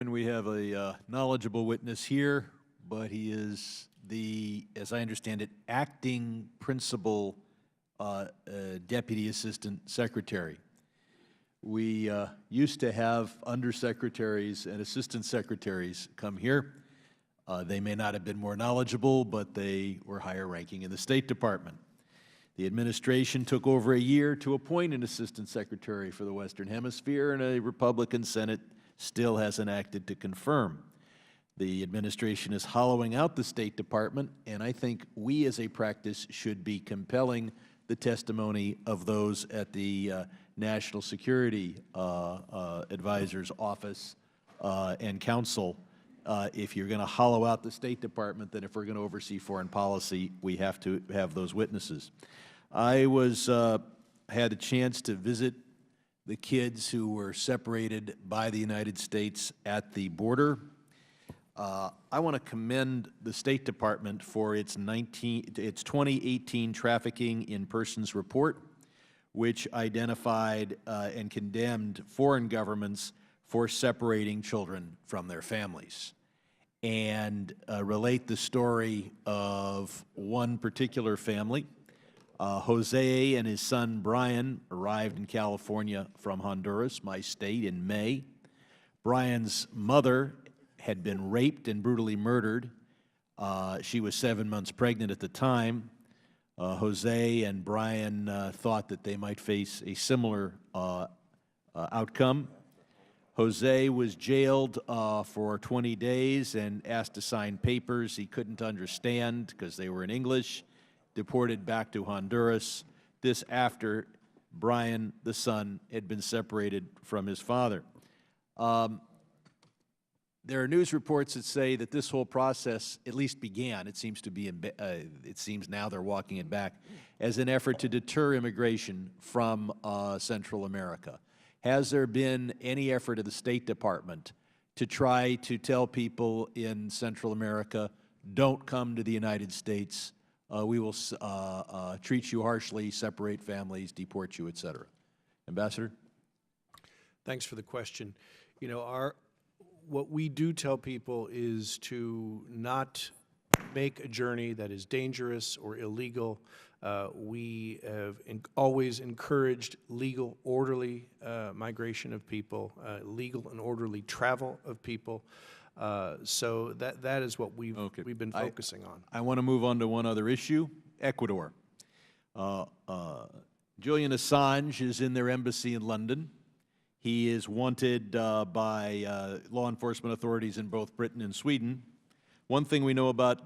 And we have a knowledgeable witness here, but he is the, as I understand it, acting principal deputy assistant secretary. We used to have undersecretaries and assistant secretaries come here. They may not have been more knowledgeable, but they were higher ranking in the State Department. The administration took over a year to appoint an assistant secretary for the Western Hemisphere, and a Republican Senate still hasn't acted to confirm. The administration is hollowing out the State Department, and I think we as a practice should be compelling the testimony of those at the National Security Advisor's Office and Council. If you're going to hollow out the State Department, then if we're going to oversee foreign policy, we have to have those witnesses. I had a chance to visit the kids who were separated by the United States at the border. I want to commend the State Department for its 2018 Trafficking in Persons report, which identified and condemned foreign governments for separating children from their families, and relate the story of one particular family. Jose and his son Brian arrived in California from Honduras, my state, in May. Brian's mother had been raped and brutally murdered. She was 7 months pregnant at the time. Jose and Brian thought that they might face a similar outcome. Jose was jailed for 20 days and asked to sign papers he couldn't understand because they were in English, deported back to Honduras. This after Brian, the son, had been separated from his father. There are news reports that say that this whole process at least began. It seems to be, it seems now they're walking it back, as an effort to deter immigration from Central America. Has there been any effort of the State Department to try to tell people in Central America, don't come to the United States, we will treat you harshly, separate families, deport you, et cetera? Ambassador? Thanks for the question. You know, what we do tell people is to not make a journey that is dangerous or illegal. We have always encouraged legal, orderly migration of people, legal and orderly travel of people. So that is what we've been focusing on. I want to move on to one other issue, Ecuador. Julian Assange is in their embassy in London. He is wanted by law enforcement authorities in both Britain and Sweden. One thing we know about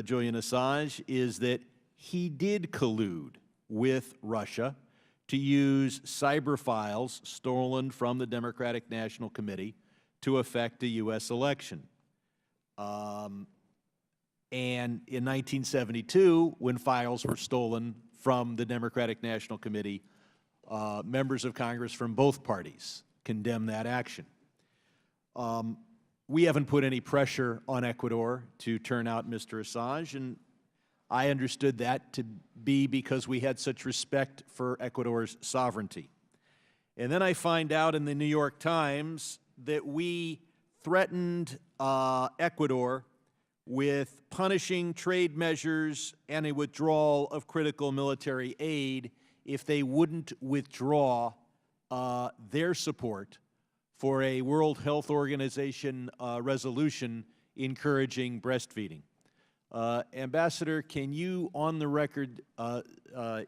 Julian Assange is that he did collude with Russia to use cyber files stolen from the Democratic National Committee to affect a U.S. election. And in 1972, when files were stolen from the Democratic National Committee, members of Congress from both parties condemned that action. We haven't put any pressure on Ecuador to turn out Mr. Assange, and I understood that to be because we had such respect for Ecuador's sovereignty. And then I find out in the New York Times that we threatened Ecuador with punishing trade measures and a withdrawal of critical military aid if they wouldn't withdraw their support for a World Health Organization resolution encouraging breastfeeding. Ambassador, can you on the record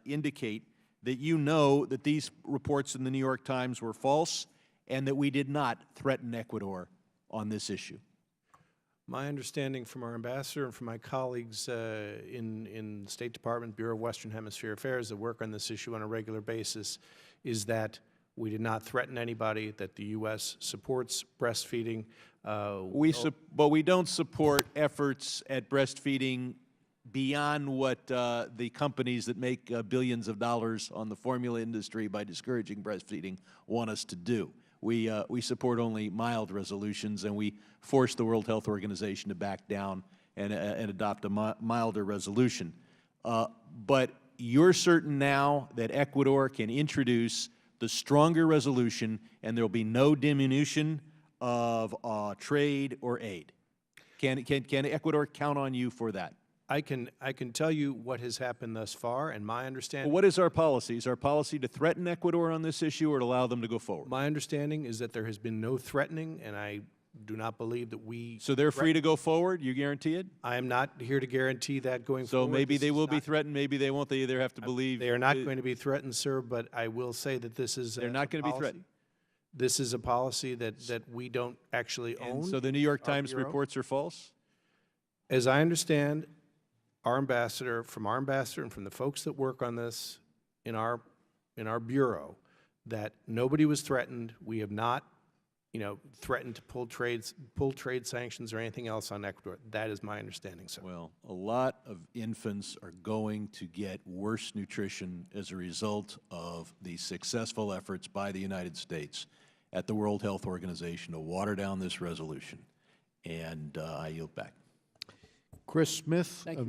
indicate that you know that these reports in the New York Times were false and that we did not threaten Ecuador on this issue? My understanding from our ambassador and from my colleagues in the State Department, Bureau of Western Hemisphere Affairs that work on this issue on a regular basis is that we did not threaten anybody, that the U.S. supports breastfeeding. But we don't support efforts at breastfeeding beyond what the companies that make billions of dollars on the formula industry by discouraging breastfeeding want us to do. We support only mild resolutions, and we force the World Health Organization to back down and adopt a milder resolution. But you're certain now that Ecuador can introduce the stronger resolution, and there will be no diminution of trade or aid? Can Ecuador count on you for that? I can tell you what has happened thus far, and my Well, understanding. what is our policy? Is our policy to threaten Ecuador on this issue or to allow them to go forward? My understanding is that there has been no threatening, and I do not believe that we. So they're free to go forward? You guarantee it? I am not here to guarantee that going So forward. maybe This they is will be not- threatened, maybe they won't. They either have to believe. They are not going to be threatened, sir, but I will say that this is. They're not going to be threatened. This is a policy that we don't actually own. And so the New York our Times bureau. reports are false? As I understand, our ambassador and from the folks that work on this in our bureau, that nobody was threatened. We have not, threatened to pull trade sanctions or anything else on Ecuador. That is my understanding, sir. Well, a lot of infants are going to get worse nutrition as a result of the successful efforts by the United States at the World Health Organization to water down this resolution. And I yield back. Chris Smith of